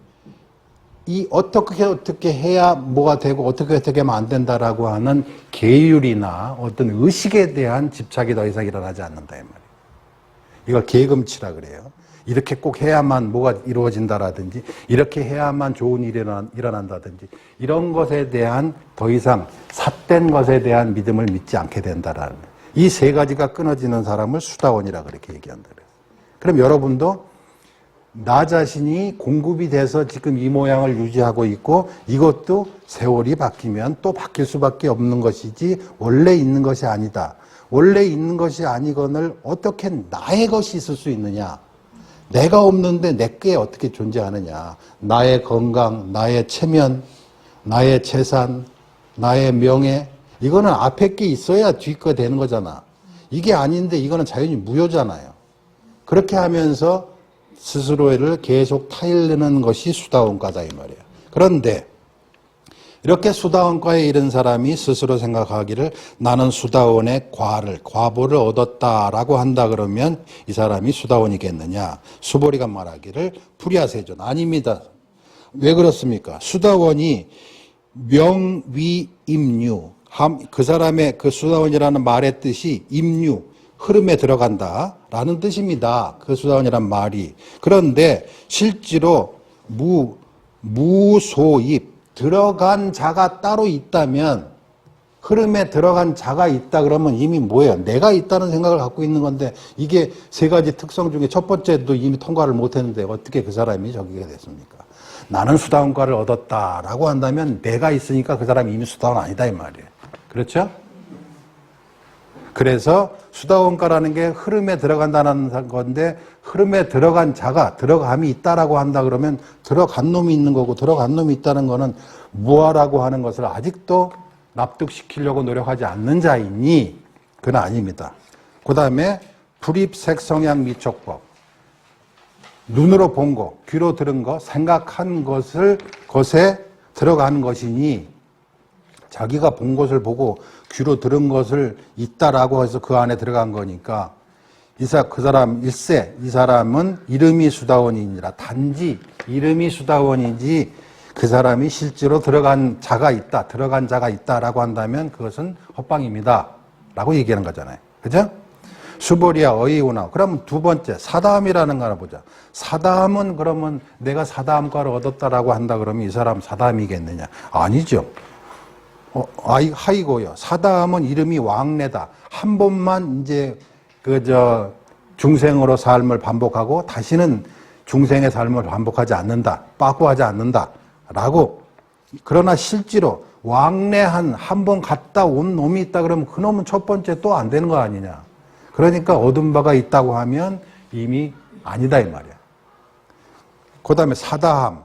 이 어떻게 해야 뭐가 되고 어떻게 하면 안 된다라고 하는 계율이나 어떤 의식에 대한 집착이 더 이상 일어나지 않는다 이 말이에요. 이걸 계금치라 그래요. 이렇게 꼭 해야만 뭐가 이루어진다라든지 이렇게 해야만 좋은 일이 일어난다든지 이런 것에 대한 더 이상 삿된 것에 대한 믿음을 믿지 않게 된다라는 이 세 가지가 끊어지는 사람을 수다원이라 그렇게 얘기한다 그래요. 그럼 여러분도 나 자신이 공급이 돼서 지금 이 모양을 유지하고 있고 이것도 세월이 바뀌면 또 바뀔 수밖에 없는 것이지 원래 있는 것이 아니다. 원래 있는 것이 아니거늘 어떻게 나의 것이 있을 수 있느냐. 내가 없는데 내게 어떻게 존재하느냐. 나의 건강, 나의 체면, 나의 재산, 나의 명예 이거는 앞에 게 있어야 뒤 거 되는 거잖아. 이게 아닌데 이거는 자연히 무효잖아요. 그렇게 하면서 스스로를 계속 타일르는 것이 수다원과다 이 말이에요. 그런데 이렇게 수다원과에 이른 사람이 스스로 생각하기를 나는 수다원의 과보를 얻었다라고 한다 그러면 이 사람이 수다원이겠느냐. 수보리가 말하기를 불야세존 아닙니다. 왜 그렇습니까? 수다원이 명위임류 그 사람의 그 수다원이라는 말의 뜻이 임류 흐름에 들어간다라는 뜻입니다. 그 수다원이란 말이. 그런데 실제로 무소입 들어간 자가 따로 있다면 흐름에 들어간 자가 있다 그러면 이미 뭐예요? 내가 있다는 생각을 갖고 있는 건데 이게 세 가지 특성 중에 첫 번째도 이미 통과를 못했는데 어떻게 그 사람이 저기가 됐습니까? 나는 수다원과를 얻었다라고 한다면 내가 있으니까 그 사람이 이미 수다원 아니다 이 말이에요. 그렇죠? 그래서 수다원과라는 게 흐름에 들어간다는 건데 흐름에 들어간 자가 들어감이 있다라고 한다 그러면 들어간 놈이 있는 거고 들어간 놈이 있다는 거는 무아라고 하는 것을 아직도 납득시키려고 노력하지 않는 자이니 그건 아닙니다. 그 다음에 불입색성향 미촉법 눈으로 본 거, 귀로 들은 거, 생각한 것에 들어간 것이니 자기가 본 것을 보고 귀로 들은 것을 있다라고 해서 그 안에 들어간 거니까 그 사람 일세 이 사람은 이름이 수다원이니라 단지 이름이 수다원이지 그 사람이 실제로 들어간 자가 있다라고 한다면 그것은 헛방입니다 라고 얘기하는 거잖아요. 그죠? 수보리야 어이우나. 그러면 두 번째 사다함이라는 거 하나 보자. 사다함은 그러면 내가 사다함과를 얻었다라고 한다 그러면 이 사람 사다함이겠느냐? 아니죠. 하이고요. 사다함은 이름이 왕래다. 한 번만 이제 중생으로 삶을 반복하고 다시는 중생의 삶을 반복하지 않는다. 빠꾸하지 않는다. 라고. 그러나 실제로 왕래한 한 번 갔다 온 놈이 있다 그러면 그 놈은 첫 번째 또 안 되는 거 아니냐. 그러니까 얻은 바가 있다고 하면 이미 아니다 이 말이야. 그 다음에 사다함,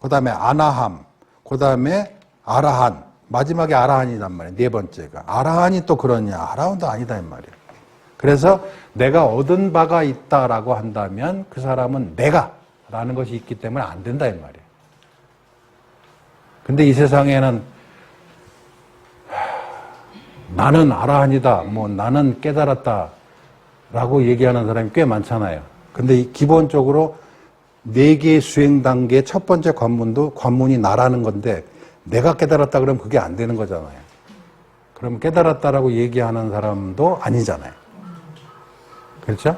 그 다음에 아나함, 그 다음에 아라한. 마지막에 아라한이란 말이에요. 네 번째가. 아라한이 또 그러냐. 아라한도 아니다 이 말이에요. 그래서 내가 얻은 바가 있다라고 한다면 그 사람은 내가라는 것이 있기 때문에 안 된다 이 말이에요. 근데 이 세상에는 나는 아라한이다. 나는 깨달았다. 라고 얘기하는 사람이 꽤 많잖아요. 근데 기본적으로 4개의 수행 단계의 첫 번째 관문이 나라는 건데 내가 깨달았다 그러면 그게 안 되는 거잖아요. 그럼 깨달았다라고 얘기하는 사람도 아니잖아요. 그렇죠?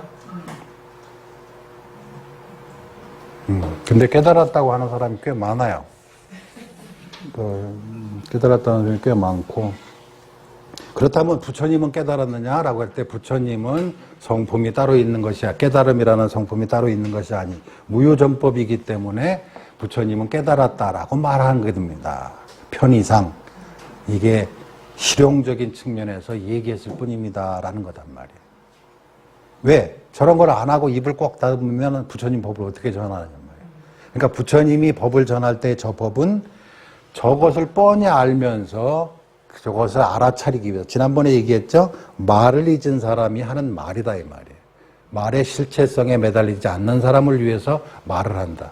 근데 깨달았다고 하는 사람이 꽤 많아요. 깨달았다는 사람이 꽤 많고. 그렇다면 부처님은 깨달았느냐라고 할 때 부처님은 성품이 따로 있는 것이야. 깨달음이라는 성품이 따로 있는 것이 아니 무효전법이기 때문에 부처님은 깨달았다라고 말하는 겁니다. 편의상 이게 실용적인 측면에서 얘기했을 뿐입니다라는 거단 말이에요. 왜? 저런 걸 안 하고 입을 꽉 닫으면 부처님 법을 어떻게 전하느냐 말이에요. 그러니까 부처님이 법을 전할 때 저 법은 저것을 뻔히 알면서 저것을 알아차리기 위해서 지난번에 얘기했죠. 말을 잊은 사람이 하는 말이다 이 말이에요. 말의 실체성에 매달리지 않는 사람을 위해서 말을 한다.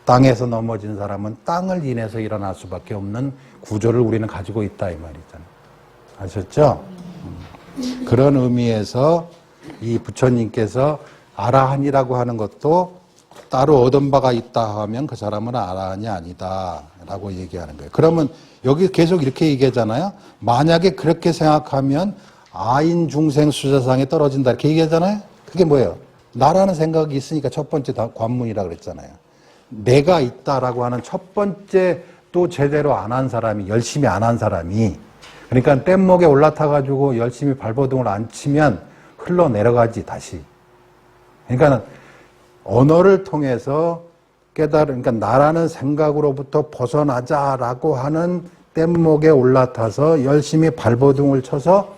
땅에서 넘어진 사람은 땅을 인해서 일어날 수밖에 없는 구조를 우리는 가지고 있다 이 말이잖아요. 아셨죠? 그런 의미에서 이 부처님께서 아라한이라고 하는 것도 따로 얻은 바가 있다 하면 그 사람은 아라한이 아니다 라고 얘기하는 거예요. 그러면 여기 계속 이렇게 얘기하잖아요. 만약에 그렇게 생각하면 아인 중생 수자상에 떨어진다 이렇게 얘기하잖아요. 그게 뭐예요? 나라는 생각이 있으니까 첫 번째 관문이라 그랬잖아요. 내가 있다라고 하는 첫 번째 또 제대로 안 한 사람이, 열심히 안 한 사람이, 그러니까 뗏목에 올라타가지고 열심히 발버둥을 안 치면 흘러내려가지 다시. 그러니까 언어를 통해서 그러니까 나라는 생각으로부터 벗어나자라고 하는 뗏목에 올라타서 열심히 발버둥을 쳐서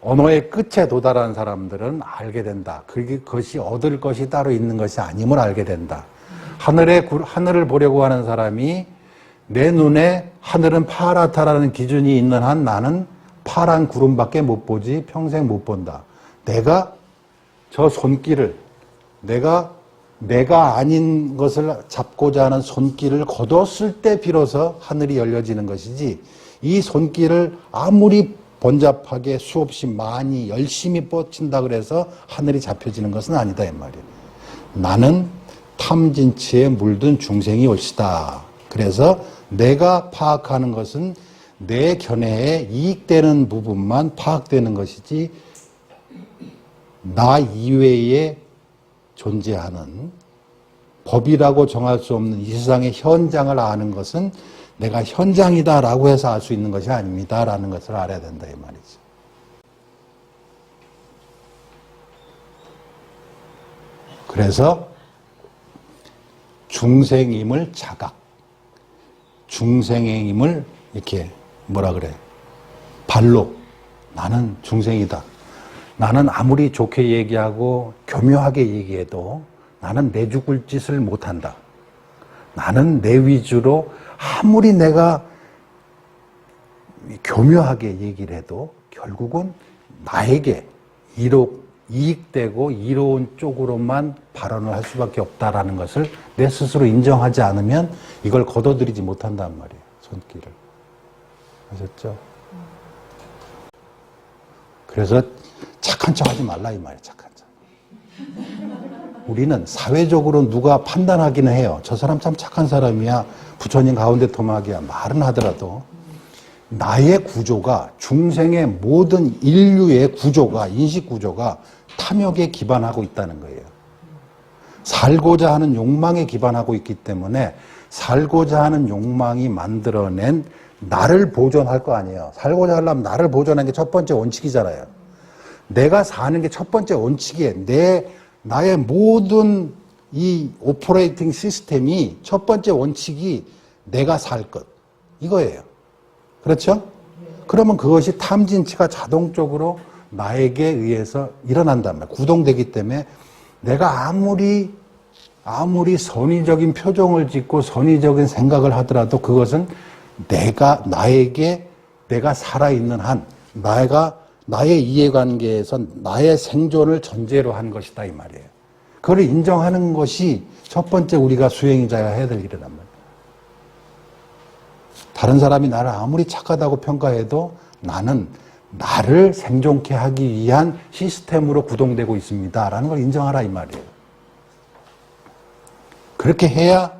언어의 끝에 도달한 사람들은 알게 된다. 그것이 얻을 것이 따로 있는 것이 아님을 알게 된다. 하늘을 보려고 하는 사람이 내 눈에 하늘은 파랗다라는 기준이 있는 한 나는 파란 구름밖에 못 보지 평생 못 본다. 내가 저 손길을 내가 아닌 것을 잡고자 하는 손길을 거뒀을 때 비로소 하늘이 열려지는 것이지 이 손길을 아무리 번잡하게 수없이 많이 열심히 뻗친다 그래서 하늘이 잡혀지는 것은 아니다 이 말이에요. 나는 탐진치에 물든 중생이 올시다. 그래서 내가 파악하는 것은 내 견해에 이익되는 부분만 파악되는 것이지 나 이외에 존재하는 법이라고 정할 수 없는 이 세상의 현장을 아는 것은 내가 현장이다라고 해서 알 수 있는 것이 아닙니다라는 것을 알아야 된다 이 말이죠. 그래서 중생임을 자각, 중생임을 이렇게 뭐라 그래? 발로 나는 중생이다. 나는 아무리 좋게 얘기하고 교묘하게 얘기해도 나는 내 죽을 짓을 못한다. 나는 내 위주로 아무리 내가 교묘하게 얘기를 해도 결국은 나에게 이익되고 이로운 쪽으로만 발언을 할 수밖에 없다라는 것을 내 스스로 인정하지 않으면 이걸 거둬들이지 못한단 말이에요. 손길을. 아셨죠? 그래서 착한 척 하지 말라 이 말이에요. 착한 척. 우리는 사회적으로 누가 판단하기는 해요. 저 사람 참 착한 사람이야. 부처님 가운데 토막이야. 말은 하더라도 나의 구조가 중생의 모든 인류의 구조가 인식 구조가 탐욕에 기반하고 있다는 거예요. 살고자 하는 욕망에 기반하고 있기 때문에 살고자 하는 욕망이 만들어낸 나를 보존할 거 아니에요. 살고자 하려면 나를 보존하는 게 첫 번째 원칙이잖아요. 내가 사는 게 첫 번째 원칙이에요. 나의 모든 이 오퍼레이팅 시스템이 첫 번째 원칙이 내가 살 것. 이거예요. 그렇죠? 그러면 그것이 탐진치가 자동적으로 나에게 의해서 일어난단 말이에요. 구동되기 때문에 내가 아무리 선의적인 표정을 짓고 선의적인 생각을 하더라도 그것은 내가 살아있는 한, 나의 이해관계에서 나의 생존을 전제로 한 것이다, 이 말이에요. 그걸 인정하는 것이 첫 번째 우리가 수행자가 해야 될 일이란 말이에요. 다른 사람이 나를 아무리 착하다고 평가해도 나는 나를 생존케 하기 위한 시스템으로 구동되고 있습니다. 라는 걸 인정하라, 이 말이에요. 그렇게 해야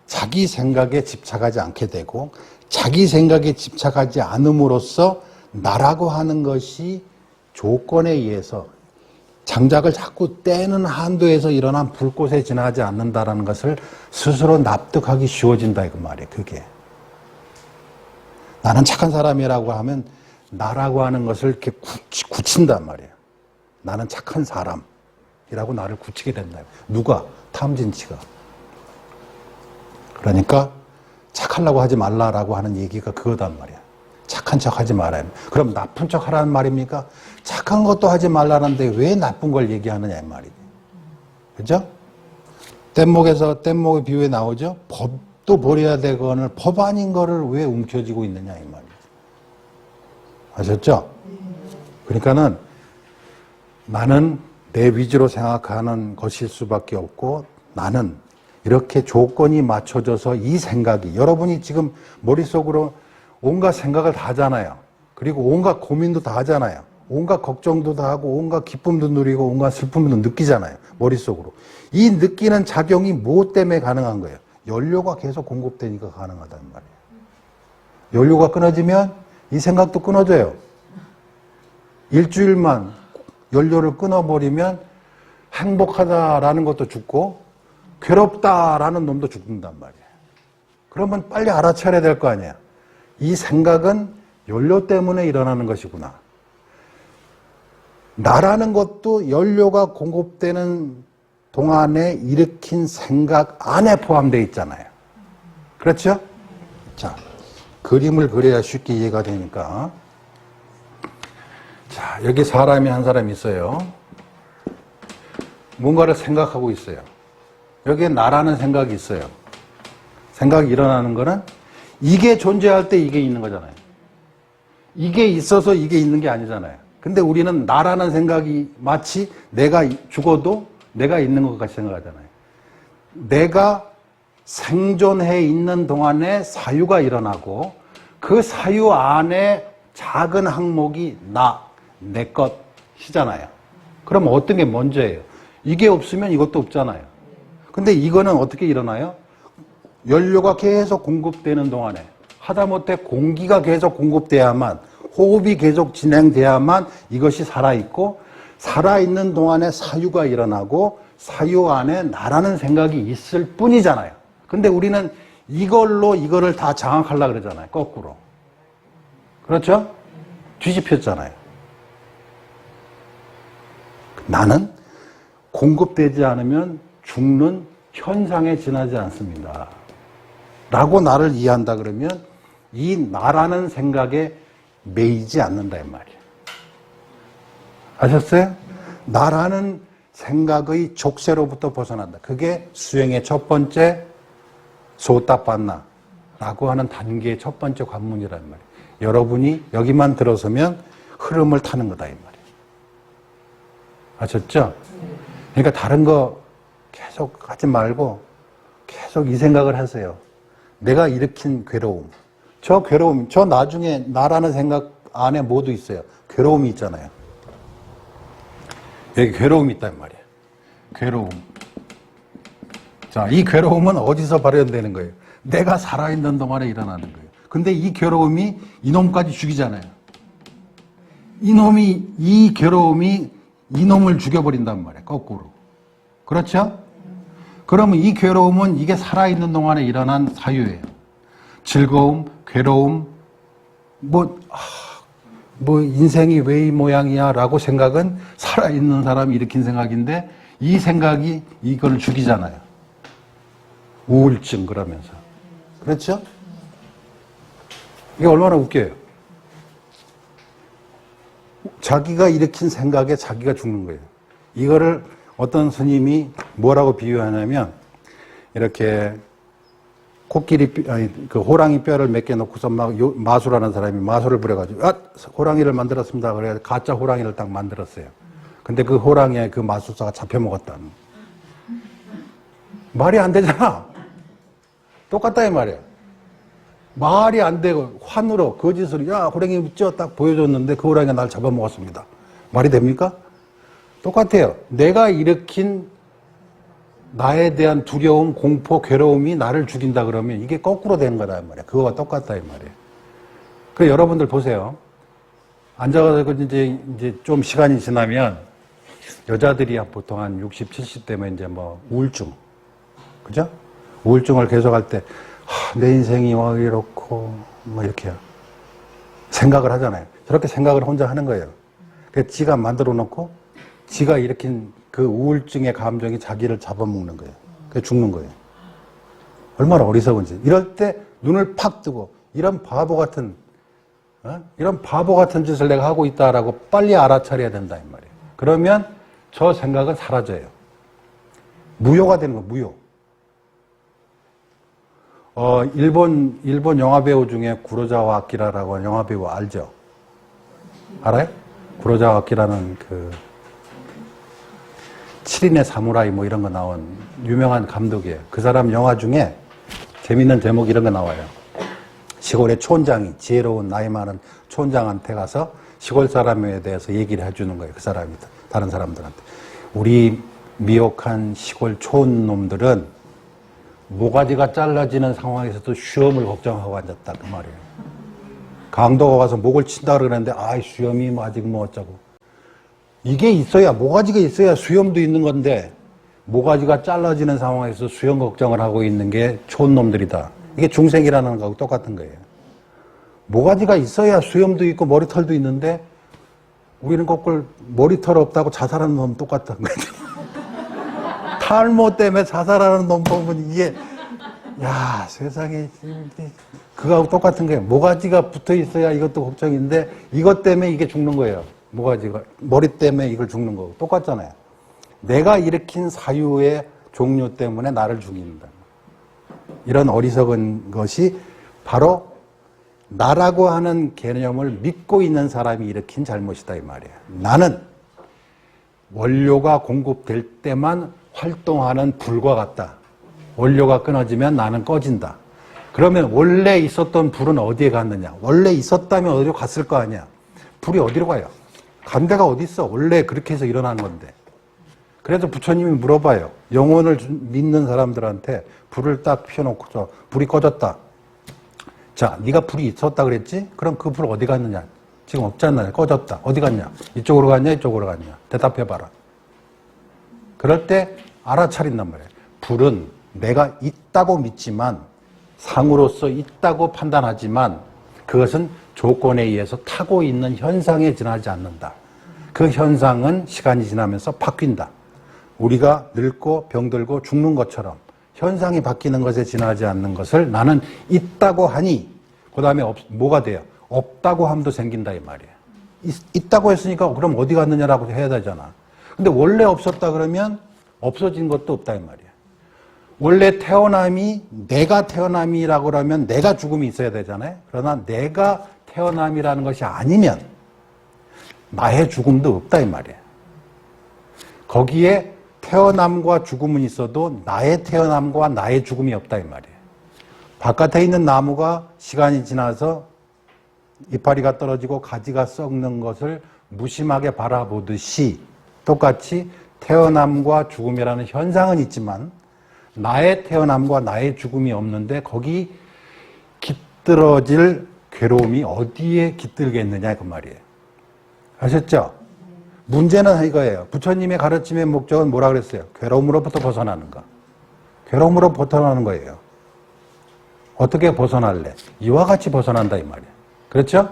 자기 생각에 집착하지 않게 되고, 자기 생각에 집착하지 않음으로써 나라고 하는 것이 조건에 의해서 장작을 자꾸 떼는 한도에서 일어난 불꽃에 지나지 않는다라는 것을 스스로 납득하기 쉬워진다, 이거 말이에요, 그게. 나는 착한 사람이라고 하면 나라고 하는 것을 이렇게 굳힌단 말이에요. 나는 착한 사람이라고 나를 굳히게 된다. 누가? 탐진치가. 그러니까 착하려고 하지 말라라고 하는 얘기가 그거단 말이야. 착한 척 하지 말아요. 그럼 나쁜 척 하라는 말입니까? 착한 것도 하지 말라는데 왜 나쁜 걸 얘기하느냐 이 말이지. 그죠? 뗏목의 비유에 나오죠? 법도 버려야 되거늘 법 아닌 거를 왜 움켜쥐고 있느냐 이 말이지. 아셨죠? 그러니까는 나는 내 위주로 생각하는 것일 수밖에 없고 나는 이렇게 조건이 맞춰져서 이 생각이 여러분이 지금 머릿속으로 온갖 생각을 다 하잖아요. 그리고 온갖 고민도 다 하잖아요. 온갖 걱정도 다 하고 온갖 기쁨도 누리고 온갖 슬픔도 느끼잖아요. 머릿속으로. 이 느끼는 작용이 무엇 때문에 가능한 거예요? 연료가 계속 공급되니까 가능하단 말이에요. 연료가 끊어지면 이 생각도 끊어져요. 일주일만 연료를 끊어버리면 행복하다라는 것도 죽고 괴롭다라는 놈도 죽는단 말이에요. 그러면 빨리 알아차려야 될 거 아니에요. 이 생각은 연료 때문에 일어나는 것이구나. 나라는 것도 연료가 공급되는 동안에 일으킨 생각 안에 포함되어 있잖아요. 그렇죠? 자, 그림을 그려야 쉽게 이해가 되니까. 자, 여기 사람이 한 사람 있어요. 뭔가를 생각하고 있어요. 여기에 나라는 생각이 있어요. 생각이 일어나는 거는 이게 존재할 때 이게 있는 거잖아요. 이게 있어서 이게 있는 게 아니잖아요. 근데 우리는 나라는 생각이 마치 내가 죽어도 내가 있는 것 같이 생각하잖아요. 내가 생존해 있는 동안에 사유가 일어나고 그 사유 안에 작은 항목이 내 것이잖아요. 그럼 어떤 게 먼저예요? 이게 없으면 이것도 없잖아요. 근데 이거는 어떻게 일어나요? 연료가 계속 공급되는 동안에 하다못해 공기가 계속 공급돼야만 호흡이 계속 진행돼야만 이것이 살아있고 살아있는 동안에 사유가 일어나고 사유 안에 나라는 생각이 있을 뿐이잖아요. 근데 우리는 이걸로 이거를 다 장악하려고 그러잖아요. 거꾸로. 그렇죠? 뒤집혔잖아요. 나는 공급되지 않으면 죽는 현상에 지나지 않습니다. 라고 나를 이해한다 그러면 이 나라는 생각에 매이지 않는다 이 말이에요. 아셨어요? 나라는 생각의 족쇄로부터 벗어난다. 그게 수행의 첫 번째 소따빤나 라고 하는 단계의 첫 번째 관문이란 말이에요. 여러분이 여기만 들어서면 흐름을 타는 거다 이 말이에요. 아셨죠? 그러니까 다른 거 계속 하지 말고 계속 이 생각을 하세요. 내가 일으킨 괴로움. 저 괴로움, 저 나중에 나라는 생각 안에 뭐도 있어요. 괴로움이 있잖아요. 여기 괴로움이 있단 말이에요. 괴로움. 자, 이 괴로움은 어디서 발현되는 거예요? 내가 살아있는 동안에 일어나는 거예요. 근데 이 괴로움이 이놈까지 죽이잖아요. 이 괴로움이 이놈을 죽여버린단 말이에요. 거꾸로. 그렇죠? 그러면 이 괴로움은 이게 살아있는 동안에 일어난 사유예요. 즐거움, 괴로움, 인생이 왜 이 모양이야 라고 생각은 살아있는 사람이 일으킨 생각인데 이 생각이 이걸 죽이잖아요. 우울증 그러면서. 그렇죠? 이게 얼마나 웃겨요. 자기가 일으킨 생각에 자기가 죽는 거예요. 이거를 어떤 스님이 뭐라고 비유하냐면 이렇게 그 호랑이 뼈를 몇 개 놓고서 마술하는 사람이 마술을 부려가지고 호랑이를 만들었습니다. 그래서 가짜 호랑이를 딱 만들었어요. 근데 그 호랑이의 그 마술사가 잡혀먹었다. 말이 안 되잖아. 똑같다 이 말이에요. 말이 안 되고 환으로 거짓으로 호랑이 뼈 딱 보여줬는데 그 호랑이가 날 잡아먹었습니다. 말이 됩니까? 똑같아요. 내가 일으킨 나에 대한 두려움, 공포, 괴로움이 나를 죽인다 그러면 이게 거꾸로 되는 거다 이 말이에요. 그거와 똑같다 이 말이에요. 그래서 여러분들 보세요. 앉아가지고 이제 좀 시간이 지나면 여자들이 보통 한 60, 70대면 이제 우울증. 그죠? 우울증을 계속할 때 내 인생이 왜 이렇고 이렇게 생각을 하잖아요. 저렇게 생각을 혼자 하는 거예요. 그래서 지가 만들어 놓고 지가 일으킨 그 우울증의 감정이 자기를 잡아먹는 거예요. 그래서 죽는 거예요. 얼마나 어리석은지. 이럴 때 눈을 팍 뜨고 이런 바보 같은 짓을 내가 하고 있다라고 빨리 알아차려야 된다 이 말이에요. 그러면 저 생각은 사라져요. 무효가 되는 거예요. 무효. 일본 영화배우 중에 구로자와 아키라라고 하는 영화배우 알죠? 알아요? 구로자와키라는 그 7인의 사무라이 뭐 이런 거 나온 유명한 감독이에요. 그 사람 영화 중에 재밌는 제목 이런 거 나와요. 시골의 촌장이 지혜로운 나이 많은 촌장한테 가서 시골 사람에 대해서 얘기를 해주는 거예요. 그 사람이 다른 사람들한테. 우리 미혹한 시골 촌놈들은 모가지가 잘라지는 상황에서도 수염을 걱정하고 앉았다 그 말이에요. 강도가 와서 목을 친다 그러는데 아이 수염이 뭐 아직 뭐 어쩌고. 이게 있어야 모가지가 있어야 수염도 있는 건데 모가지가 잘라지는 상황에서 수염 걱정을 하고 있는 게 촌놈들이다. 이게 중생이라는 거하고 똑같은 거예요. 모가지가 있어야 수염도 있고 머리털도 있는데 우리는 거꾸로 머리털 없다고 자살하는 놈 똑같은 거예요. 탈모 때문에 자살하는 놈 보면 이게 야 세상에 그거하고 똑같은 거예요. 모가지가 붙어 있어야 이것도 걱정인데 이것 때문에 이게 죽는 거예요. 모가지가 머리 때문에 이걸 죽는 거고 똑같잖아요. 내가 일으킨 사유의 종류 때문에 나를 죽인다. 이런 어리석은 것이 바로 나라고 하는 개념을 믿고 있는 사람이 일으킨 잘못이다 이 말이에요. 나는 원료가 공급될 때만 활동하는 불과 같다. 원료가 끊어지면 나는 꺼진다. 그러면 원래 있었던 불은 어디에 갔느냐? 원래 있었다면 어디로 갔을 거 아니야? 불이 어디로 가요? 간 데가 어디 있어? 원래 그렇게 해서 일어나는 건데. 그래서 부처님이 물어봐요. 영혼을 믿는 사람들한테 불을 딱 피워놓고서 불이 꺼졌다. 자, 네가 불이 있었다 그랬지? 그럼 그 불 어디 갔느냐? 지금 없지 않나? 꺼졌다. 어디 갔냐? 이쪽으로 갔냐? 이쪽으로 갔냐? 대답해봐라. 그럴 때 알아차린단 말이에요. 불은 내가 있다고 믿지만 상으로서 있다고 판단하지만 그것은 조건에 의해서 타고 있는 현상에 지나지 않는다. 그 현상은 시간이 지나면서 바뀐다. 우리가 늙고 병들고 죽는 것처럼 현상이 바뀌는 것에 지나지 않는 것을 나는 있다고 하니 그 다음에 뭐가 돼요? 없다고 함도 생긴다 이 말이에요. 있다고 했으니까 그럼 어디 갔느냐라고 해야 되잖아. 근데 원래 없었다 그러면 없어진 것도 없다 이 말이에요. 원래 태어남이 내가 태어남이라고 그러면 내가 죽음이 있어야 되잖아요. 그러나 내가 태어남이라는 것이 아니면 나의 죽음도 없다 이 말이에요. 거기에 태어남과 죽음은 있어도 나의 태어남과 나의 죽음이 없다 이 말이에요. 바깥에 있는 나무가 시간이 지나서 이파리가 떨어지고 가지가 썩는 것을 무심하게 바라보듯이 똑같이 태어남과 죽음이라는 현상은 있지만 나의 태어남과 나의 죽음이 없는데 거기 깃들어질 괴로움이 어디에 깃들겠느냐 그 말이에요. 아셨죠? 문제는 이거예요. 부처님의 가르침의 목적은 뭐라 그랬어요? 괴로움으로부터 벗어나는 거. 괴로움으로 벗어나는 거예요. 어떻게 벗어날래? 이와 같이 벗어난다 이 말이에요. 그렇죠?